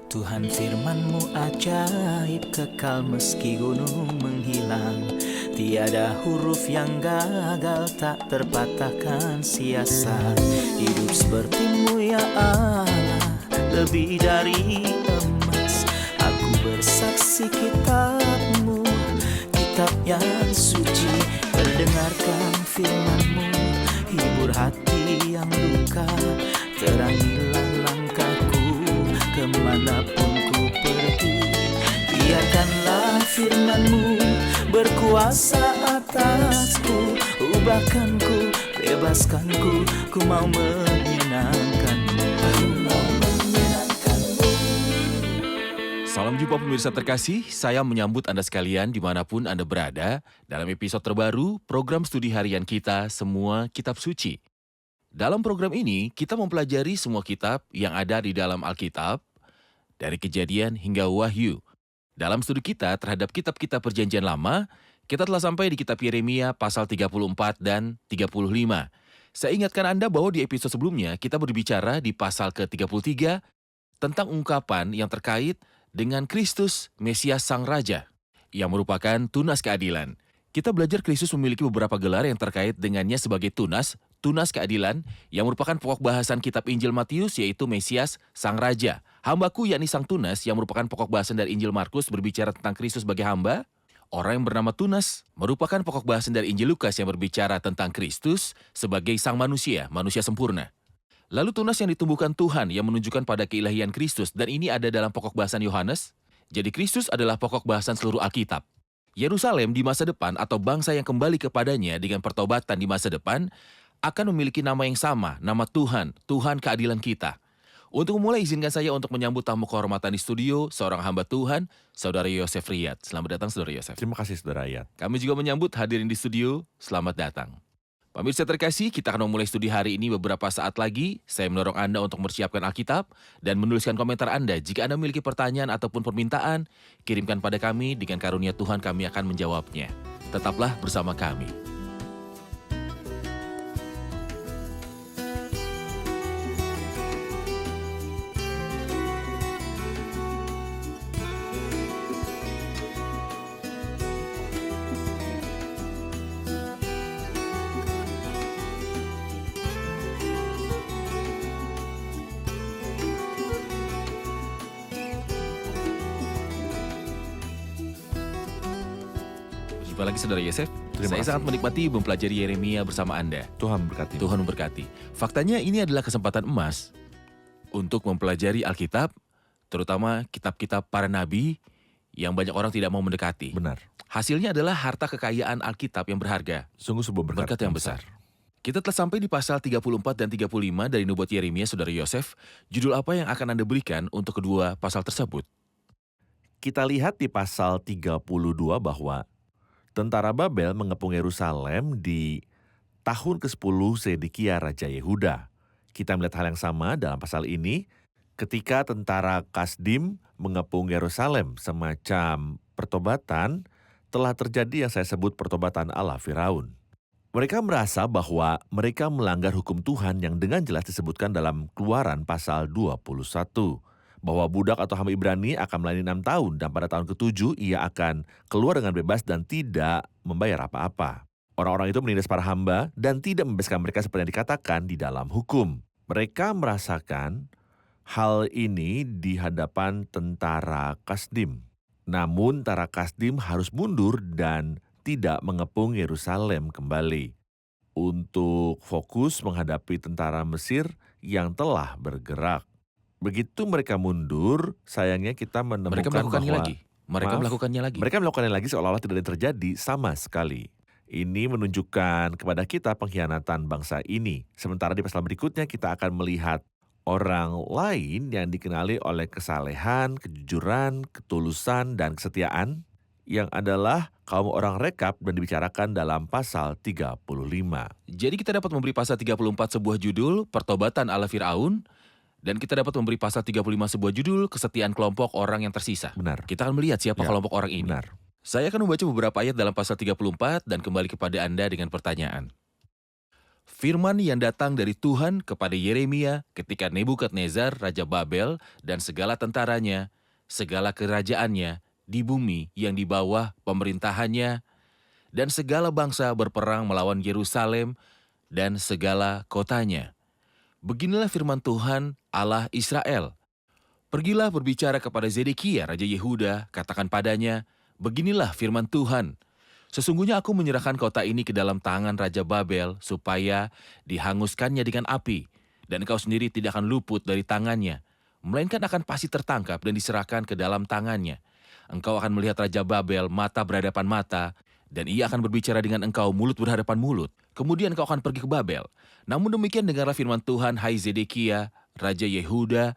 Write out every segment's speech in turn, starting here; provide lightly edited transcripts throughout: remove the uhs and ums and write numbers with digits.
Tuhan firman-Mu ajaib, kekal meski gunung menghilang. Tiada huruf yang gagal, tak terpatahkan siasat. Hidup seperti-Mu ya Allah, lebih dari emas. Aku bersaksi kitab-Mu, kitab yang suci. Terdengarkan firman-Mu, hibur hati yang luka. Terangilah langkahku kemanapun ku pergi. Biarkanlah firman-Mu berkuasa atasku. Ubahkanku, bebaskanku, ku mau menyenangkan-Mu. Ku mau menyenangkan-Mu. Salam jumpa pemirsa terkasih, saya menyambut Anda sekalian dimanapun Anda berada dalam episode terbaru program studi harian kita, Semua Kitab Suci. Dalam program ini, kita mempelajari semua kitab yang ada di dalam Alkitab, dari Kejadian hingga Wahyu. Dalam studi kita terhadap kitab-kitab Perjanjian Lama, kita telah sampai di kitab Yeremia pasal 34 dan 35. Saya ingatkan Anda bahwa di episode sebelumnya kita berbicara di pasal ke-33 tentang ungkapan yang terkait dengan Kristus, Mesias Sang Raja, yang merupakan tunas keadilan. Kita belajar Kristus memiliki beberapa gelar yang terkait dengannya sebagai tunas keadilan, yang merupakan pokok bahasan kitab Injil Matius, yaitu Mesias Sang Raja. Hambaku yakni Sang Tunas, yang merupakan pokok bahasan dari Injil Markus berbicara tentang Kristus sebagai hamba. Orang yang bernama Tunas merupakan pokok bahasan dari Injil Lukas yang berbicara tentang Kristus sebagai Sang Manusia, manusia sempurna. Lalu tunas yang ditumbuhkan Tuhan yang menunjukkan pada keilahian Kristus, dan ini ada dalam pokok bahasan Yohanes. Jadi Kristus adalah pokok bahasan seluruh Alkitab. Yerusalem di masa depan atau bangsa yang kembali kepadanya dengan pertobatan di masa depan akan memiliki nama yang sama, nama Tuhan, Tuhan keadilan kita. Untuk memulai, izinkan saya untuk menyambut tamu kehormatan di studio, seorang hamba Tuhan, Saudara Yosef Riyad. Selamat datang, Saudara Yosef. Terima kasih, Saudara Riyad. Kami juga menyambut hadirin di studio, selamat datang. Pemirsa terkasih, kita akan memulai studi hari ini beberapa saat lagi. Saya mendorong Anda untuk mempersiapkan Alkitab dan menuliskan komentar Anda. Jika Anda memiliki pertanyaan ataupun permintaan, kirimkan pada kami, dengan karunia Tuhan kami akan menjawabnya. Tetaplah bersama kami. Jumpa lagi Saudara Yosef. Saya sangat menikmati mempelajari Yeremia bersama Anda. Tuhan memberkati. Tuhan memberkati. Faktanya ini adalah kesempatan emas untuk mempelajari Alkitab, terutama kitab-kitab para nabi yang banyak orang tidak mau mendekati. Benar. Hasilnya adalah harta kekayaan Alkitab yang berharga. Sungguh sebuah Berkat yang besar. Kita telah sampai di pasal 34 dan 35 dari nubuat Yeremia, Saudara Yosef. Judul apa yang akan Anda berikan untuk kedua pasal tersebut? Kita lihat di pasal 32 bahwa tentara Babel mengepung Yerusalem di tahun ke-10 Zedekia Raja Yehuda. Kita melihat hal yang sama dalam pasal ini ketika tentara Kasdim mengepung Yerusalem, semacam pertobatan telah terjadi yang saya sebut pertobatan ala Firaun. Mereka merasa bahwa mereka melanggar hukum Tuhan yang dengan jelas disebutkan dalam Keluaran pasal 21. Bahwa budak atau hamba Ibrani akan melayani 6 tahun dan pada tahun ke-7 ia akan keluar dengan bebas dan tidak membayar apa-apa. Orang-orang itu menindas para hamba dan tidak membebaskan mereka seperti yang dikatakan di dalam hukum. Mereka merasakan hal ini di hadapan tentara Kasdim. Namun tentara Kasdim harus mundur dan tidak mengepung Yerusalem kembali untuk fokus menghadapi tentara Mesir yang telah bergerak. Begitu mereka mundur, sayangnya kita menemukan Mereka melakukannya bahwa lagi. Mereka melakukannya lagi seolah-olah tidak ada yang terjadi sama sekali. Ini menunjukkan kepada kita pengkhianatan bangsa ini. Sementara di pasal berikutnya kita akan melihat orang lain yang dikenali oleh kesalehan, kejujuran, ketulusan, dan kesetiaan, yang adalah kaum orang Rekab dan dibicarakan dalam pasal 35. Jadi kita dapat memberi pasal 34 sebuah judul, Pertobatan ala Firaun, dan kita dapat memberi pasal 35 sebuah judul, Kesetiaan kelompok orang yang tersisa. Benar. Kita akan melihat siapa kelompok orang ini. Benar. Saya akan membaca beberapa ayat dalam pasal 34 dan kembali kepada Anda dengan pertanyaan. Firman yang datang dari Tuhan kepada Yeremia ketika Nebukadnezar, Raja Babel, dan segala tentaranya, segala kerajaannya di bumi yang di bawah pemerintahannya, dan segala bangsa berperang melawan Yerusalem dan segala kotanya. Beginilah firman Tuhan Allah Israel. Pergilah berbicara kepada Zedekia, Raja Yehuda, katakan padanya, beginilah firman Tuhan. Sesungguhnya aku menyerahkan kota ini ke dalam tangan Raja Babel supaya dihanguskannya dengan api, dan engkau sendiri tidak akan luput dari tangannya, melainkan akan pasti tertangkap dan diserahkan ke dalam tangannya. Engkau akan melihat Raja Babel mata berhadapan mata, dan ia akan berbicara dengan engkau mulut berhadapan mulut. Kemudian engkau akan pergi ke Babel. Namun demikian dengarlah firman Tuhan, hai Zedekia, Raja Yehuda.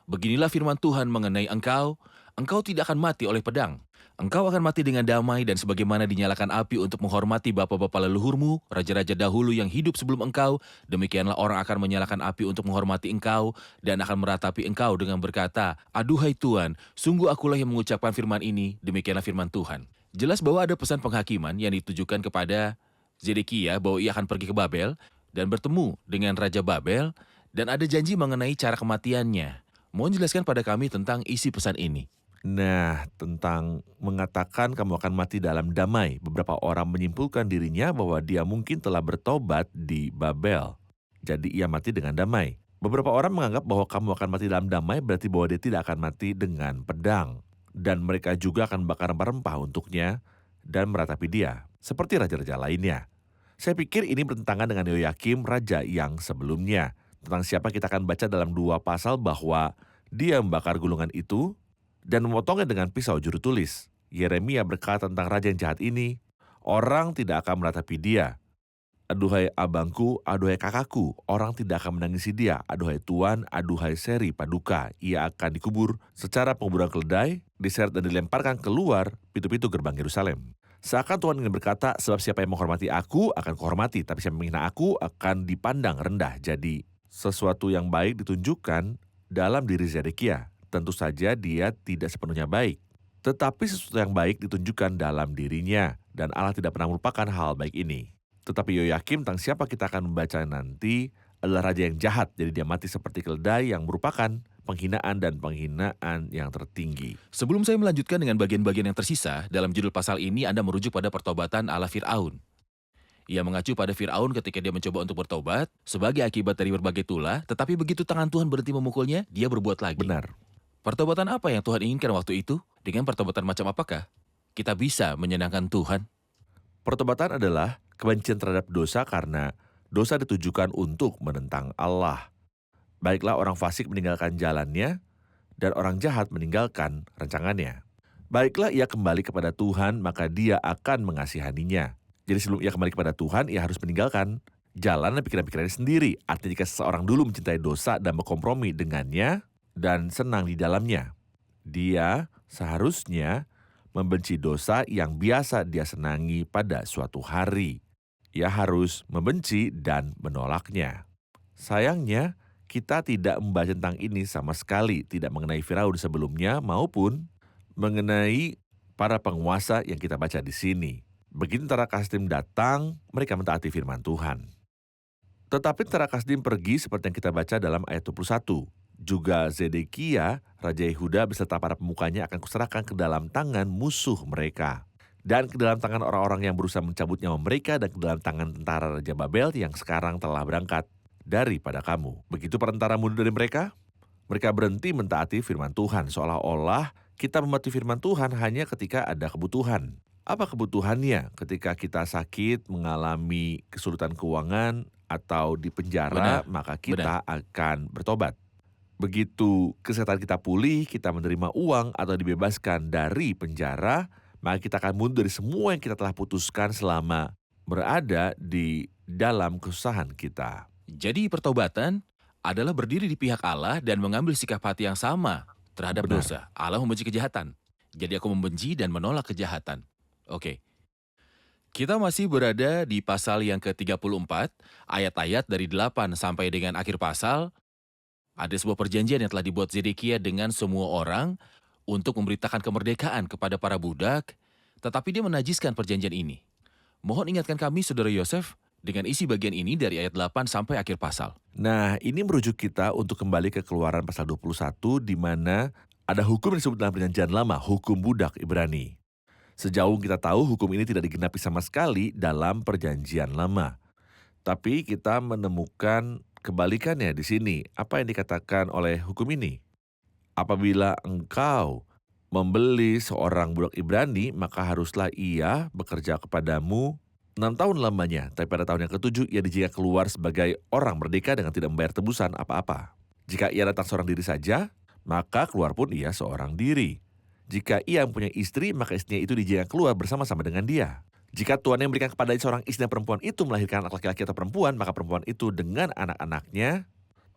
Beginilah firman Tuhan mengenai engkau, engkau tidak akan mati oleh pedang. Engkau akan mati dengan damai dan sebagaimana dinyalakan api untuk menghormati bapa-bapa leluhurmu, raja-raja dahulu yang hidup sebelum engkau, demikianlah orang akan menyalakan api untuk menghormati engkau dan akan meratapi engkau dengan berkata, aduhai Tuhan, sungguh akulah yang mengucapkan firman ini, demikianlah firman Tuhan. Jelas bahwa ada pesan penghakiman yang ditujukan kepada Zedekia bahwa ia akan pergi ke Babel dan bertemu dengan Raja Babel, dan ada janji mengenai cara kematiannya. Mohon jelaskan pada kami tentang isi pesan ini. Nah, tentang mengatakan kamu akan mati dalam damai, beberapa orang menyimpulkan dirinya bahwa dia mungkin telah bertobat di Babel. Jadi ia mati dengan damai. Beberapa orang menganggap bahwa kamu akan mati dalam damai berarti bahwa dia tidak akan mati dengan pedang. Dan mereka juga akan bakar rempah-rempah untuknya dan meratapi dia, seperti raja-raja lainnya. Saya pikir ini bertentangan dengan Yoyakim, raja yang sebelumnya. Tentang siapa kita akan baca dalam 2 pasal bahwa dia membakar gulungan itu dan memotongnya dengan pisau juru tulis. Yeremia berkata tentang raja yang jahat ini, orang tidak akan meratapi dia. Aduhai abangku, aduhai kakakku, orang tidak akan menangisi dia. Aduhai tuan, aduhai seri paduka, ia akan dikubur secara penguburan keledai, diseret dan dilemparkan keluar pintu-pintu gerbang Yerusalem. Seakan Tuhan ingin berkata, sebab siapa yang menghormati aku akan kuhormati, tapi siapa yang menghina aku akan dipandang rendah. Jadi, sesuatu yang baik ditunjukkan dalam diri Zedekia. Tentu saja dia tidak sepenuhnya baik. Tetapi sesuatu yang baik ditunjukkan dalam dirinya. Dan Allah tidak pernah melupakan hal baik ini. Tetapi Yoyakim tentang siapa kita akan membaca nanti adalah raja yang jahat. Jadi dia mati seperti keledai yang merupakan penghinaan dan penghinaan yang tertinggi. Sebelum saya melanjutkan dengan bagian-bagian yang tersisa, dalam judul pasal ini Anda merujuk pada pertobatan ala Fir'aun. Ia mengacu pada Fir'aun ketika dia mencoba untuk bertobat sebagai akibat dari berbagai tulah, tetapi begitu tangan Tuhan berhenti memukulnya, dia berbuat lagi. Benar. Pertobatan apa yang Tuhan inginkan waktu itu? Dengan pertobatan macam apakah kita bisa menyenangkan Tuhan? Pertobatan adalah kebencian terhadap dosa karena dosa ditujukan untuk menentang Allah. Baiklah orang fasik meninggalkan jalannya, dan orang jahat meninggalkan rancangannya. Baiklah ia kembali kepada Tuhan, maka dia akan mengasihaninya. Jadi sebelum ia kembali kepada Tuhan, ia harus meninggalkan jalan dan pikiran-pikirannya sendiri. Artinya jika seseorang dulu mencintai dosa dan berkompromi dengannya, dan senang di dalamnya, dia seharusnya membenci dosa yang biasa dia senangi pada suatu hari. Ia harus membenci dan menolaknya. Sayangnya, kita tidak membaca tentang ini sama sekali, tidak mengenai Firaun sebelumnya maupun mengenai para penguasa yang kita baca di sini. Begitu tentara Kasdim datang, mereka mentaati firman Tuhan. Tetapi tentara Kasdim pergi seperti yang kita baca dalam ayat 21. Juga Zedekia, Raja Yehuda beserta para pemukanya akan kuserahkan ke dalam tangan musuh mereka. Dan ke dalam tangan orang-orang yang berusaha mencabut nyawa mereka dan ke dalam tangan tentara Raja Babel yang sekarang telah berangkat daripada kamu. Begitu perantara mundur dari mereka, mereka berhenti mentaati firman Tuhan. Seolah-olah kita mematuhi firman Tuhan hanya ketika ada kebutuhan. Apa kebutuhannya? Ketika kita sakit, mengalami kesulitan keuangan, atau di penjara, maka kita akan bertobat. Begitu kesehatan kita pulih, kita menerima uang atau dibebaskan dari penjara, maka kita akan mundur dari semua yang kita telah putuskan selama berada di dalam kesusahan kita. Jadi pertobatan adalah berdiri di pihak Allah dan mengambil sikap hati yang sama terhadap Benar. dosa. Allah membenci kejahatan. Jadi aku membenci dan menolak kejahatan. Oke. Kita masih berada di pasal yang ke-34, ayat-ayat dari 8 sampai dengan akhir pasal. Ada sebuah perjanjian yang telah dibuat Zedekia dengan semua orang untuk memberitakan kemerdekaan kepada para budak, tetapi dia menajiskan perjanjian ini. Mohon ingatkan kami, Saudara Yosef, Dengan isi bagian ini dari ayat 8 sampai akhir pasal. Nah, ini merujuk kita untuk kembali ke Keluaran pasal 21 di mana ada hukum yang disebut dalam perjanjian lama, hukum budak Ibrani. Sejauh kita tahu hukum ini tidak digenapi sama sekali dalam perjanjian lama. Tapi kita menemukan kebalikannya di sini. Apa yang dikatakan oleh hukum ini? Apabila engkau membeli seorang budak Ibrani, maka haruslah ia bekerja kepadamu 6 tahun lamanya, tapi pada tahun yang ke-7 ia dijadikan keluar sebagai orang merdeka dengan tidak membayar tebusan apa-apa. Jika ia datang seorang diri saja, maka keluar pun ia seorang diri. Jika ia mempunyai istri, maka istrinya itu dijadikan keluar bersama-sama dengan dia. Jika tuannya memberikan kepada seorang istri dan perempuan itu melahirkan anak laki-laki atau perempuan, maka perempuan itu dengan anak-anaknya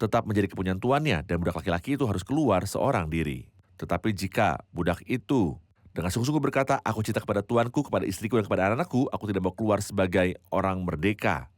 tetap menjadi kepunyaan tuannya dan budak laki-laki itu harus keluar seorang diri. Tetapi jika budak itu dengan sungguh-sungguh berkata, aku cinta kepada tuanku, kepada istriku, dan kepada anak-anakku, aku tidak mau keluar sebagai orang merdeka.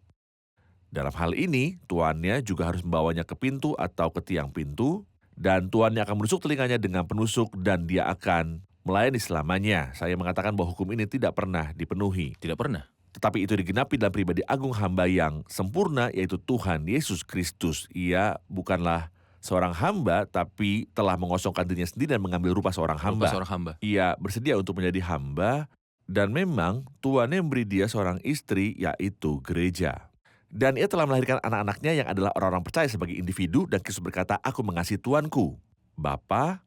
Dalam hal ini, tuannya juga harus membawanya ke pintu atau ke tiang pintu, dan tuannya akan menusuk telinganya dengan penusuk, dan dia akan melayani selamanya. Saya mengatakan bahwa hukum ini tidak pernah dipenuhi. Tidak pernah. Tetapi itu digenapi dalam pribadi agung hamba yang sempurna, yaitu Tuhan Yesus Kristus. Ia bukanlah seorang hamba, tapi telah mengosongkan dirinya sendiri dan mengambil rupa seorang hamba. Ia bersedia untuk menjadi hamba, dan memang tuannya memberi dia seorang istri, yaitu gereja. Dan ia telah melahirkan anak-anaknya yang adalah orang-orang percaya sebagai individu, dan Kristus berkata, aku mengasihi tuanku, Bapa,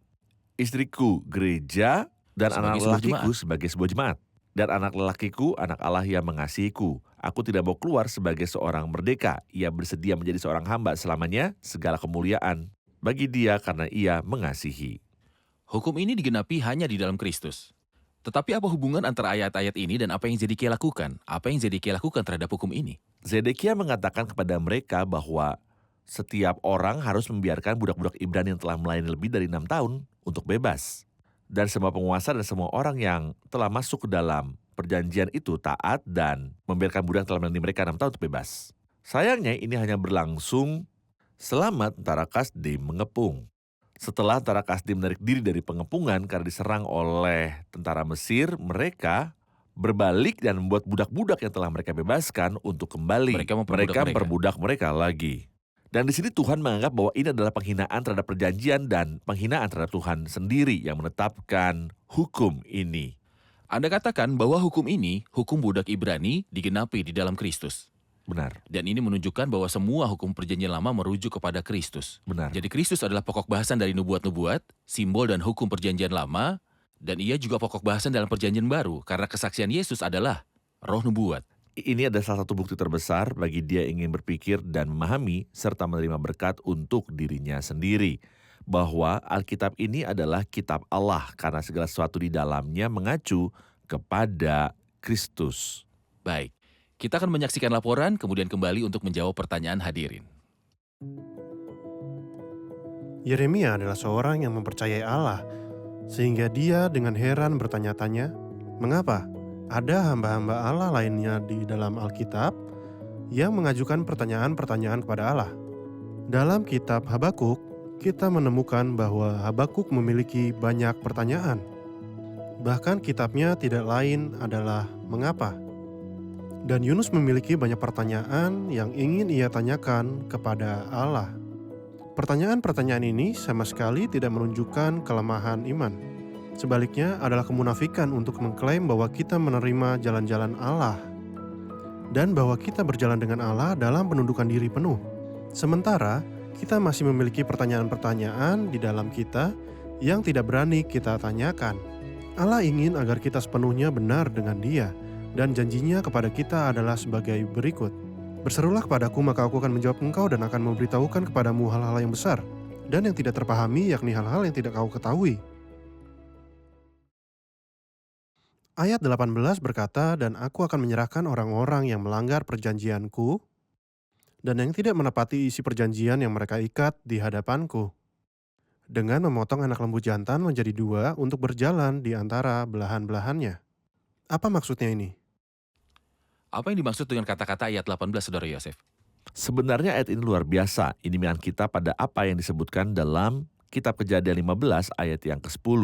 istriku, gereja, dan anak lelakiku sebagai sebuah jemaat. Dan anak lelakiku, anak Allah yang mengasihiku. Aku tidak mau keluar sebagai seorang merdeka. Ia bersedia menjadi seorang hamba selamanya, segala kemuliaan bagi dia karena ia mengasihi. Hukum ini digenapi hanya di dalam Kristus. Tetapi apa hubungan antara ayat-ayat ini dan apa yang Zedekia lakukan? Apa yang Zedekia lakukan terhadap hukum ini? Zedekia mengatakan kepada mereka bahwa setiap orang harus membiarkan budak-budak Ibrani yang telah melayani lebih dari 6 tahun untuk bebas. Dan semua penguasa dan semua orang yang telah masuk ke dalam perjanjian itu taat dan membiarkan budak yang telah melayani mereka 6 tahun untuk bebas. Sayangnya ini hanya berlangsung selama tentara Kasdim mengepung. Setelah tentara Kasdim menarik diri dari pengepungan karena diserang oleh tentara Mesir, mereka berbalik dan membuat budak-budak yang telah mereka bebaskan untuk kembali. Mereka memperbudak mereka lagi. Dan di sini Tuhan menganggap bahwa ini adalah penghinaan terhadap perjanjian dan penghinaan terhadap Tuhan sendiri yang menetapkan hukum ini. Anda katakan bahwa hukum ini, hukum budak Ibrani, digenapi di dalam Kristus. Benar. Dan ini menunjukkan bahwa semua hukum perjanjian lama merujuk kepada Kristus. Benar. Jadi Kristus adalah pokok bahasan dari nubuat-nubuat, simbol dan hukum perjanjian lama, dan ia juga pokok bahasan dalam perjanjian baru, karena kesaksian Yesus adalah roh nubuat. Ini adalah salah satu bukti terbesar bagi dia ingin berpikir dan memahami serta menerima berkat untuk dirinya sendiri. Bahwa Alkitab ini adalah kitab Allah karena segala sesuatu di dalamnya mengacu kepada Kristus. Baik, kita akan menyaksikan laporan kemudian kembali untuk menjawab pertanyaan hadirin. Yeremia adalah seorang yang mempercayai Allah, sehingga dia dengan heran bertanya-tanya, mengapa ada hamba-hamba Allah lainnya di dalam Alkitab yang mengajukan pertanyaan-pertanyaan kepada Allah. Dalam kitab Habakuk, kita menemukan bahwa Habakuk memiliki banyak pertanyaan. Bahkan kitabnya tidak lain adalah mengapa. Dan Yunus memiliki banyak pertanyaan yang ingin ia tanyakan kepada Allah. Pertanyaan-pertanyaan ini sama sekali tidak menunjukkan kelemahan iman. Sebaliknya adalah kemunafikan untuk mengklaim bahwa kita menerima jalan-jalan Allah dan bahwa kita berjalan dengan Allah dalam penundukan diri penuh. Sementara kita masih memiliki pertanyaan-pertanyaan di dalam kita yang tidak berani kita tanyakan. Allah ingin agar kita sepenuhnya benar dengan Dia, dan janjinya kepada kita adalah sebagai berikut. Berserulah kepadaku, maka aku akan menjawab engkau dan akan memberitahukan kepadamu hal-hal yang besar dan yang tidak terpahami, yakni hal-hal yang tidak kau ketahui. Ayat 18 berkata, dan aku akan menyerahkan orang-orang yang melanggar perjanjianku dan yang tidak menepati isi perjanjian yang mereka ikat di hadapanku, dengan memotong anak lembu jantan menjadi 2 untuk berjalan di antara belahan-belahannya. Apa maksudnya ini? Apa yang dimaksud dengan kata-kata ayat 18, Saudara Yosef? Sebenarnya ayat ini luar biasa. Ini mengingat kita pada apa yang disebutkan dalam kitab Kejadian 15 ayat yang ke-10,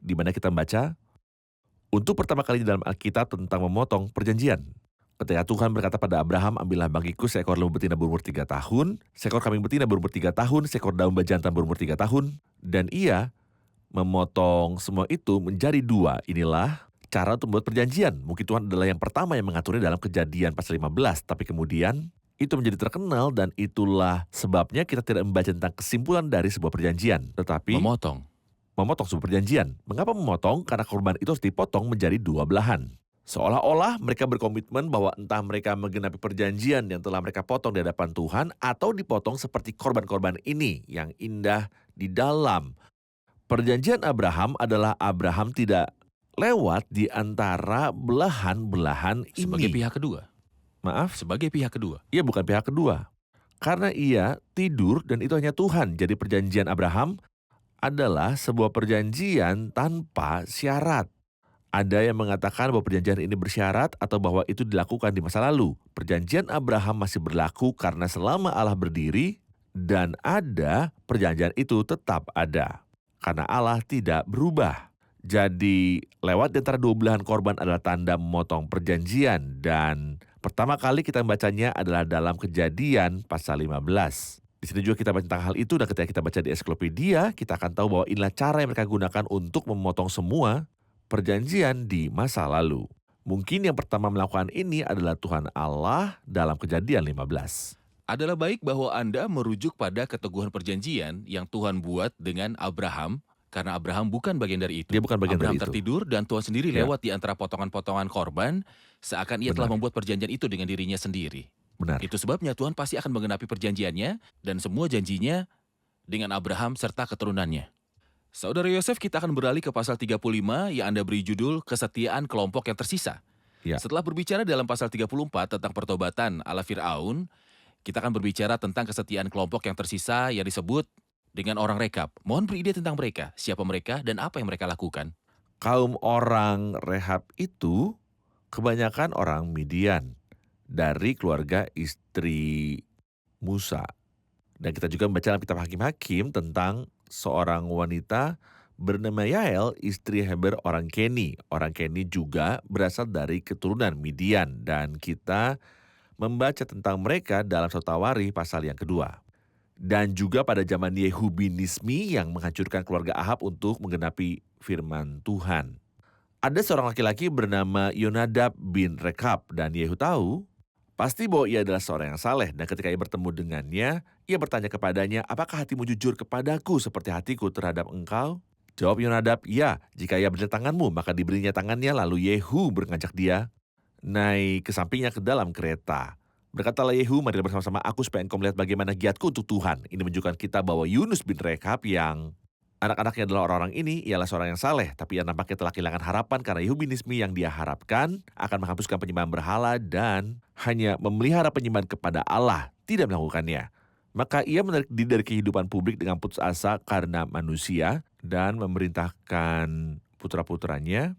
di mana kita membaca, untuk pertama kali dalam Alkitab tentang memotong perjanjian. Ketika Tuhan berkata pada Abraham, ambillah bagiku seekor lembu betina berumur 3 tahun, seekor kambing betina berumur 3 tahun, seekor domba jantan berumur 3 tahun, dan ia memotong semua itu menjadi 2. Inilah cara untuk membuat perjanjian. Mungkin Tuhan adalah yang pertama yang mengaturnya dalam Kejadian pasal 15, tapi kemudian itu menjadi terkenal dan itulah sebabnya kita tidak membaca tentang kesimpulan dari sebuah perjanjian, tetapi Memotong. sebuah perjanjian. Mengapa memotong? Karena korban itu harus dipotong menjadi 2 belahan. Seolah-olah mereka berkomitmen bahwa entah mereka menggenapi perjanjian yang telah mereka potong di hadapan Tuhan atau dipotong seperti korban-korban ini yang indah di dalam. Perjanjian Abraham adalah Abraham tidak lewat di antara belahan-belahan Sebagai ini. pihak kedua. Maaf, Sebagai pihak kedua. ia bukan pihak kedua. Karena ia tidur dan itu hanya Tuhan. Jadi perjanjian Abraham adalah sebuah perjanjian tanpa syarat. Ada yang mengatakan bahwa perjanjian ini bersyarat atau bahwa itu dilakukan di masa lalu. Perjanjian Abraham masih berlaku karena selama Allah berdiri dan ada, perjanjian itu tetap ada. Karena Allah tidak berubah. Jadi lewat di antara 2 belahan korban adalah tanda memotong perjanjian. Dan pertama kali kita membacanya adalah dalam Kejadian pasal 15. Di sini juga kita baca tentang hal itu dan ketika kita baca di ensiklopedia, kita akan tahu bahwa inilah cara yang mereka gunakan untuk memotong semua perjanjian di masa lalu. Mungkin yang pertama melakukan ini adalah Tuhan Allah dalam Kejadian 15. Adalah baik bahwa Anda merujuk pada keteguhan perjanjian yang Tuhan buat dengan Abraham, karena Abraham bukan bagian dari itu. Dia bukan bagian Abraham dari itu. tertidur dan Tuhan sendiri Ya. lewat di antara potongan-potongan korban, seakan ia telah Benar. membuat perjanjian itu dengan dirinya sendiri. Benar. Itu sebabnya Tuhan pasti akan menggenapi perjanjiannya dan semua janjinya dengan Abraham serta keturunannya. Saudara Yosef, kita akan beralih ke pasal 35 yang Anda beri judul Kesetiaan Kelompok yang Tersisa. Ya. Setelah berbicara dalam pasal 34 tentang pertobatan ala Fir'aun, kita akan berbicara tentang kesetiaan kelompok yang tersisa yang disebut dengan orang Rekab. Mohon beri ide tentang mereka, siapa mereka dan apa yang mereka lakukan. Kaum orang Rehab itu kebanyakan orang Midian dari keluarga istri Musa. Dan kita juga membaca dalam kitab Hakim-Hakim tentang seorang wanita bernama Yael, istri Heber orang Keni. Orang Keni juga berasal dari keturunan Midian. Dan kita membaca tentang mereka dalam Sotawari pasal yang kedua. Dan juga pada zaman Yehu bin Nismi yang menghancurkan keluarga Ahab untuk menggenapi firman Tuhan. Ada seorang laki-laki bernama Yonadab bin Rekab dan Yehu tahu pasti bahwa ia adalah seorang yang saleh dan ketika ia bertemu dengannya, ia bertanya kepadanya, apakah hatimu jujur kepadaku seperti hatiku terhadap engkau? Jawab Yonadab, ya, jika ia berdiri tanganmu, maka diberinya tangannya, lalu Yehu mengajak dia naik ke sampingnya ke dalam kereta. Berkatalah Yehu, marilah bersama-sama aku supaya engkau melihat bagaimana giatku untuk Tuhan. Ini menunjukkan kita bahwa Yunus bin Rekab yang anak-anaknya adalah orang-orang ini ialah seorang yang saleh, tapi ia nampaknya telah kehilangan harapan karena Yehu bin Nismi yang dia harapkan akan menghapuskan penyembahan berhala dan hanya memelihara penyembahan kepada Allah, tidak melakukannya. Maka ia menarik diri dari kehidupan publik dengan putus asa karena manusia dan memerintahkan putra-putranya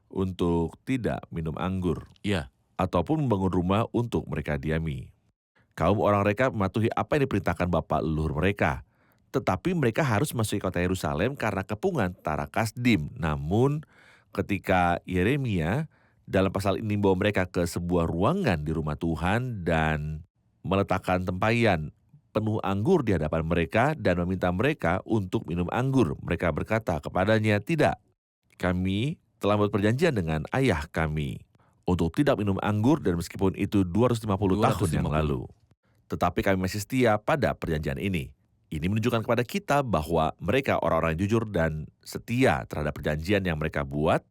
untuk tidak minum anggur. Ya. Ataupun membangun rumah untuk mereka diami. Kaum orang Rekab mematuhi apa yang diperintahkan bapak leluhur mereka. Tetapi mereka harus masuk kota Yerusalem karena kepungan Tara Kasdim. Namun ketika Yeremia dalam pasal ini membawa mereka ke sebuah ruangan di rumah Tuhan dan meletakkan tempayan penuh anggur di hadapan mereka dan meminta mereka untuk minum anggur. Mereka berkata kepadanya, tidak, kami telah membuat perjanjian dengan ayah kami untuk tidak minum anggur dan meskipun itu 250 tahun yang lalu. Tetapi kami masih setia pada perjanjian ini. Ini menunjukkan kepada kita bahwa mereka orang-orang yang jujur dan setia terhadap perjanjian yang mereka buat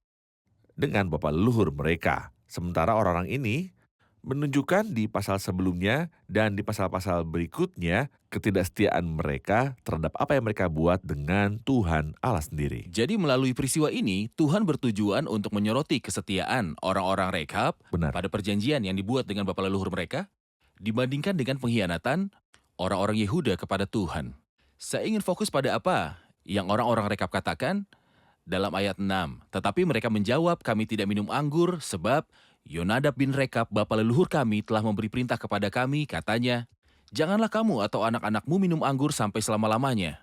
dengan bapak leluhur mereka. Sementara orang-orang ini menunjukkan di pasal sebelumnya dan di pasal-pasal berikutnya ketidaksetiaan mereka terhadap apa yang mereka buat dengan Tuhan Allah sendiri. Jadi melalui peristiwa ini, Tuhan bertujuan untuk menyoroti kesetiaan orang-orang Rekab Benar. pada perjanjian yang dibuat dengan bapak leluhur mereka, dibandingkan dengan pengkhianatan orang-orang Yehuda kepada Tuhan. Saya ingin fokus pada apa yang orang-orang Rekab katakan dalam ayat 6. Tetapi mereka menjawab, kami tidak minum anggur sebab Yonadab bin Rekab, bapa leluhur kami, telah memberi perintah kepada kami, katanya, janganlah kamu atau anak-anakmu minum anggur sampai selama-lamanya.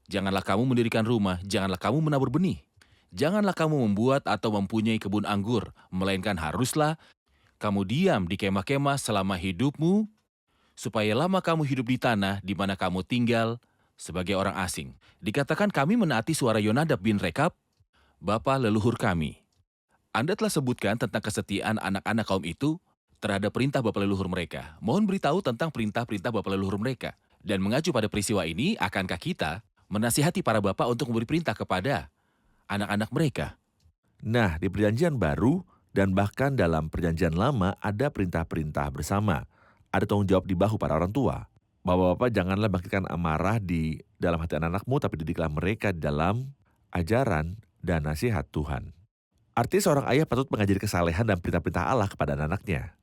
Janganlah kamu mendirikan rumah, janganlah kamu menabur benih. Janganlah kamu membuat atau mempunyai kebun anggur, melainkan haruslah kamu diam di kemah-kemah selama hidupmu, supaya lama kamu hidup di tanah di mana kamu tinggal sebagai orang asing. Dikatakan kami menaati suara Yonadab bin Rekab, bapa leluhur kami. Anda telah sebutkan tentang kesetiaan anak-anak kaum itu terhadap perintah bapa leluhur mereka. Mohon beritahu tentang perintah-perintah bapa leluhur mereka. Dan mengacu pada peristiwa ini, akankah kita menasihati para bapak untuk memberi perintah kepada anak-anak mereka? Nah, di perjanjian baru dan bahkan dalam perjanjian lama ada perintah-perintah bersama. Ada tanggung jawab di bahu para orang tua. Bapak-bapak janganlah bangkitkan amarah di dalam hati anak-anakmu, tapi didiklah mereka di dalam ajaran dan nasihat Tuhan. Artinya seorang ayah patut mengajari kesalehan dan perintah-perintah Allah kepada anak-anaknya.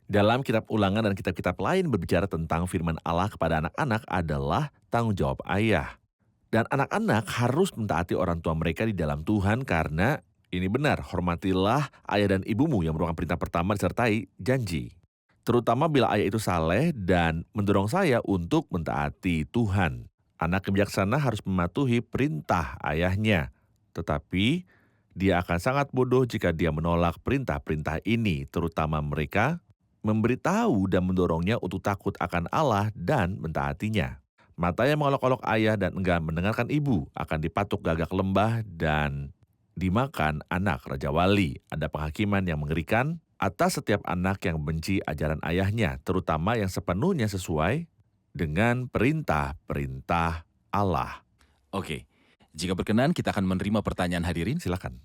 Dalam kitab Ulangan dan kitab-kitab lain berbicara tentang firman Allah kepada anak-anak adalah tanggung jawab ayah. Dan anak-anak harus mentaati orang tua mereka di dalam Tuhan karena ini benar, hormatilah ayah dan ibumu yang merupakan perintah pertama disertai janji. Terutama bila ayah itu saleh dan mendorong saya untuk mentaati Tuhan. Anak yang bijaksana harus mematuhi perintah ayahnya. Tetapi dia akan sangat bodoh jika dia menolak perintah-perintah ini, terutama mereka memberitahu dan mendorongnya untuk takut akan Allah dan mentaatinya. Mata yang mengolok-olok ayah dan enggan mendengarkan ibu akan dipatuk gagak lembah dan dimakan anak Raja Wali. Ada penghakiman yang mengerikan atas setiap anak yang benci ajaran ayahnya, terutama yang sepenuhnya sesuai dengan perintah-perintah Allah. Oke, jika berkenan kita akan menerima pertanyaan hadirin. Silakan.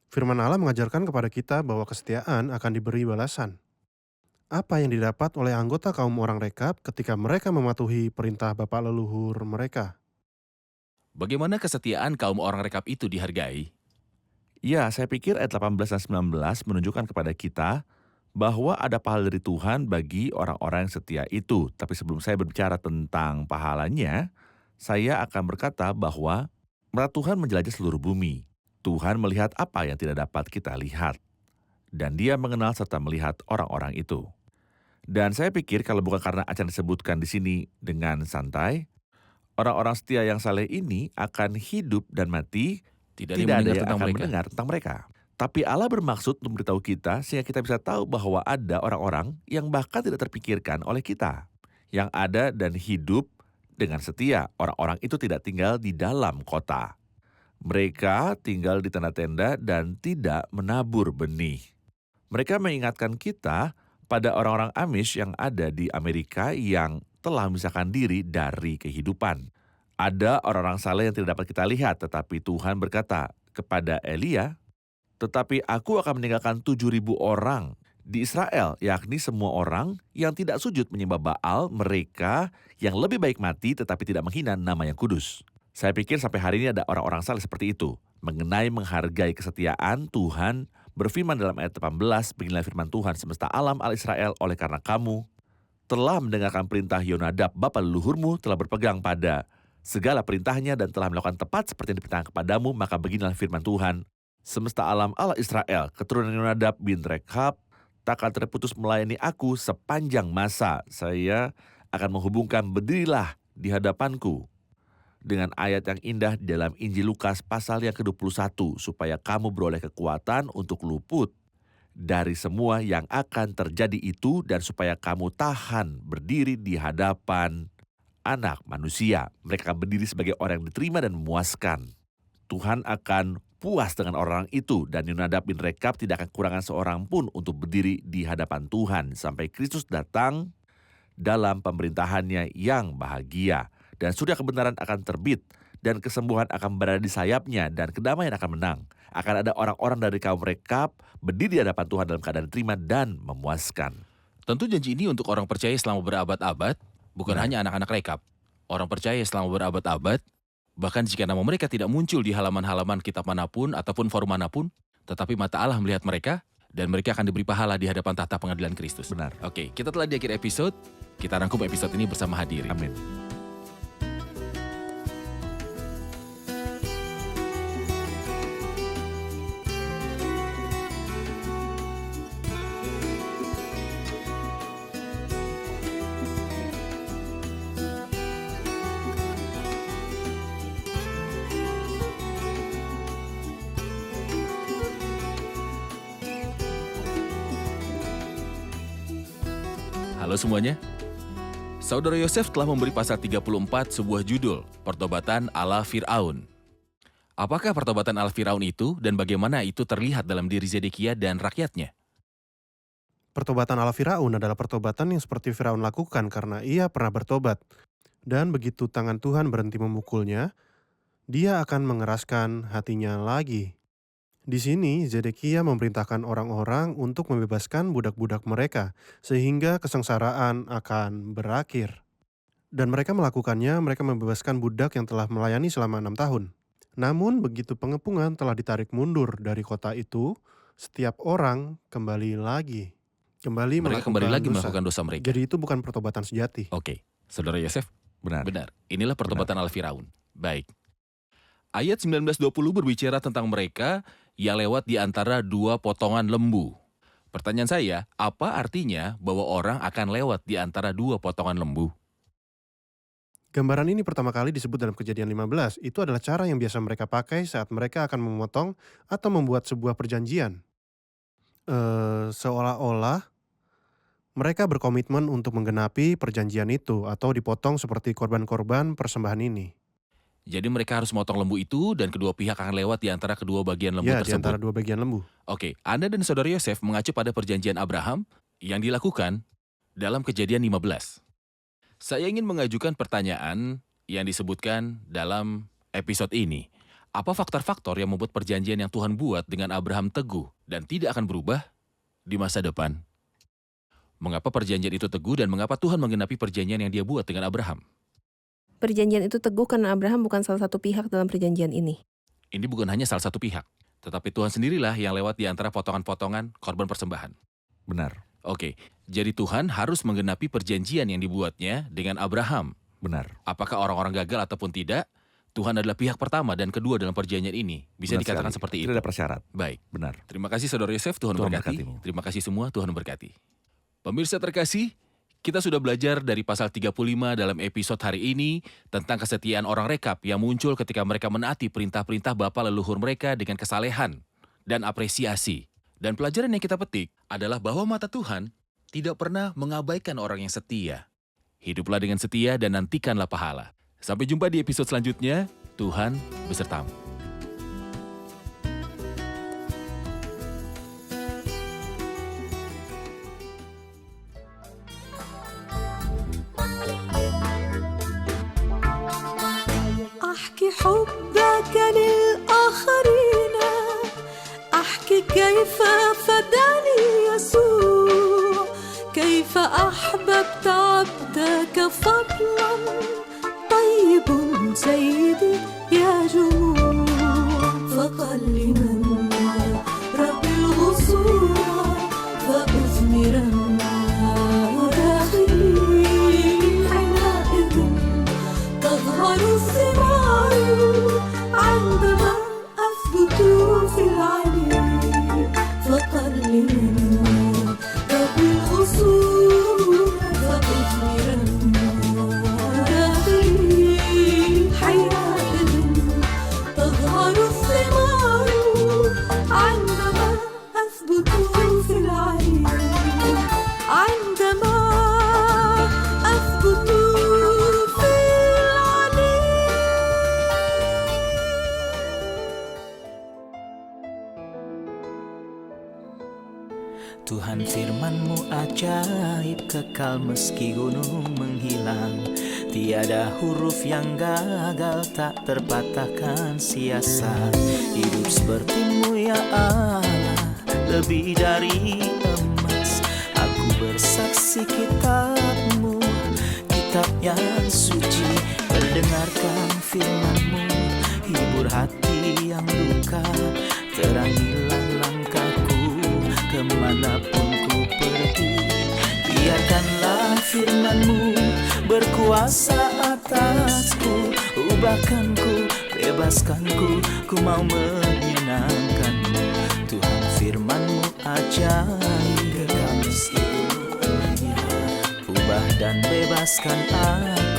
Firman Allah mengajarkan kepada kita bahwa kesetiaan akan diberi balasan. Apa yang didapat oleh anggota kaum orang Rekab ketika mereka mematuhi perintah bapak leluhur mereka? Bagaimana kesetiaan kaum orang Rekab itu dihargai? Ya, saya pikir ayat 18 dan 19 menunjukkan kepada kita bahwa ada pahala dari Tuhan bagi orang-orang yang setia itu. Tapi sebelum saya berbicara tentang pahalanya, saya akan berkata bahwa mata Tuhan menjelajah seluruh bumi. Tuhan melihat apa yang tidak dapat kita lihat. Dan dia mengenal serta melihat orang-orang itu. Dan saya pikir kalau bukan karena acan disebutkan di sini dengan santai, orang-orang setia yang saleh ini akan hidup dan mati. Tidak ada yang akan mendengar tentang mereka. Tapi Allah bermaksud untuk memberitahu kita sehingga kita bisa tahu bahwa ada orang-orang yang bahkan tidak terpikirkan oleh kita. Yang ada dan hidup dengan setia. Orang-orang itu tidak tinggal di dalam kota. Mereka tinggal di tenda-tenda dan tidak menabur benih. Mereka mengingatkan kita pada orang-orang Amish yang ada di Amerika yang telah memisahkan diri dari kehidupan. Ada orang-orang saleh yang tidak dapat kita lihat, tetapi Tuhan berkata kepada Elia, tetapi aku akan meninggalkan 7.000 orang di Israel, yakni semua orang yang tidak sujud menyembah Baal, mereka yang lebih baik mati tetapi tidak menghina nama yang kudus. Saya pikir sampai hari ini ada orang-orang saleh seperti itu. Mengenai menghargai kesetiaan, Tuhan berfirman dalam ayat 18, beginilah firman Tuhan semesta alam al-Israel, oleh karena kamu telah mendengarkan perintah Yonadab, bapa leluhurmu, telah berpegang pada segala perintahnya dan telah melakukan tepat seperti yang diperintahkan kepadamu, maka beginilah firman Tuhan. Semesta alam Allah Israel, keturunan Yonadab bin Rekab, takkan terputus melayani aku sepanjang masa. Saya akan menghubungkan berdirilah di hadapanku. Dengan ayat yang indah di dalam Injil Lukas pasal yang ke-21, supaya kamu beroleh kekuatan untuk luput dari semua yang akan terjadi itu dan supaya kamu tahan berdiri di hadapan Anak Manusia. Mereka akan berdiri sebagai orang yang diterima dan memuaskan. Tuhan akan puas dengan orang itu dan Yonadab bin Rekab tidak akan kurangan seorang pun untuk berdiri di hadapan Tuhan sampai Kristus datang dalam pemerintahannya yang bahagia. Dan surya kebenaran akan terbit dan kesembuhan akan berada di sayapnya dan kedamaian akan menang. Akan ada orang-orang dari kaum Rekab berdiri di hadapan Tuhan dalam keadaan diterima dan memuaskan. Tentu janji ini untuk orang percaya selama berabad-abad, bukan hanya anak-anak Rekab. Orang percaya selama berabad-abad, bahkan jika nama mereka tidak muncul di halaman-halaman kitab manapun ataupun forum manapun, tetapi mata Allah melihat mereka, dan mereka akan diberi pahala di hadapan tahta pengadilan Kristus. Benar. Oke, kita telah di akhir episode, kita rangkum episode ini bersama hadirin. Amin. Halo semuanya. Saudara Yosef telah memberi pasal 34 sebuah judul, Pertobatan ala Fir'aun. Apakah pertobatan ala Fir'aun itu dan bagaimana itu terlihat dalam diri Zedekia dan rakyatnya? Pertobatan ala Firaun adalah pertobatan yang seperti Firaun lakukan karena ia pernah bertobat. Dan begitu tangan Tuhan berhenti memukulnya, dia akan mengeraskan hatinya lagi. Di sini, Zedekia memerintahkan orang-orang untuk membebaskan budak-budak mereka, sehingga kesengsaraan akan berakhir. Dan mereka melakukannya, mereka membebaskan budak yang telah melayani selama 6 tahun. Namun, begitu pengepungan telah ditarik mundur dari kota itu, setiap orang kembali lagi. Mereka kembali lagi melakukan dosa mereka. Jadi itu bukan pertobatan sejati. Oke, Saudara Yosef, Benar. benar. Inilah pertobatan ala Firaun. Baik. Ayat 19-20 berbicara tentang mereka yang lewat di antara dua potongan lembu. Pertanyaan saya, apa artinya bahwa orang akan lewat di antara dua potongan lembu? Gambaran ini pertama kali disebut dalam Kejadian 15. Itu adalah cara yang biasa mereka pakai saat mereka akan memotong atau membuat sebuah perjanjian. Seolah-olah mereka berkomitmen untuk menggenapi perjanjian itu atau dipotong seperti korban-korban persembahan ini. Jadi mereka harus memotong lembu itu dan kedua pihak akan lewat di antara kedua bagian lembu Ya, di tersebut. antara dua bagian lembu. Oke, Anda dan Saudara Yosef mengacu pada perjanjian Abraham yang dilakukan dalam Kejadian 15. Saya ingin mengajukan pertanyaan yang disebutkan dalam episode ini. Apa faktor-faktor yang membuat perjanjian yang Tuhan buat dengan Abraham teguh dan tidak akan berubah di masa depan? Mengapa perjanjian itu teguh dan mengapa Tuhan menggenapi perjanjian yang dia buat dengan Abraham? Perjanjian itu teguh karena Abraham bukan salah satu pihak dalam perjanjian ini. Ini bukan hanya salah satu pihak, tetapi Tuhan sendirilah yang lewat di antara potongan-potongan korban persembahan. Benar. Oke, jadi Tuhan harus menggenapi perjanjian yang dibuatnya dengan Abraham. Benar. Apakah orang-orang gagal ataupun tidak, Tuhan adalah pihak pertama dan kedua dalam perjanjian ini. Bisa Benar dikatakan sekali. seperti Tidak itu. ada persyarat. Baik, Benar. terima kasih Saudara Yosef, Tuhan Tuhan memberkati. memberkatimu. Terima kasih semua, Tuhan memberkati. Pemirsa terkasih, kita sudah belajar dari pasal 35 dalam episode hari ini tentang kesetiaan orang rekap yang muncul ketika mereka menaati perintah-perintah bapa leluhur mereka dengan kesalehan dan apresiasi. Dan pelajaran yang kita petik adalah bahwa mata Tuhan tidak pernah mengabaikan orang yang setia. Hiduplah dengan setia dan nantikanlah pahala. Sampai jumpa di episode selanjutnya. Tuhan besertamu. أحكي حبك للآخرين أحكي كيف فداني يسوع كيف أحببت عبدك فضلا طيب سيدي يا جموع فقلما رب الغصون فأثمرا داخلي حينئذ تظهر الثمار عندما أثبت في العلي فقلما رب الغصون فأثمرا داخلي حينئذ تظهر الثمار عندما أثبت في العلي عندما أثبت في العلي Tuhan firman-Mu ajaib kekal meski gunung menghilang. Tiada huruf yang gagal tak terpatahkan siasat. Hidup seperti-Mu ya Allah, lebih dari emas. Aku bersaksi kitab-Mu, kitab yang suci. Mendengarkan firman-Mu, hibur hati yang luka. Terangilah langkahku kemanapun ku pergi. Biarkanlah firman-Mu berkuasa atasku. Ubahkanku, bebaskanku, ku mau menyenangkan-Mu. Tuhan firman-Mu ajaib, ubah dan bebaskan aku.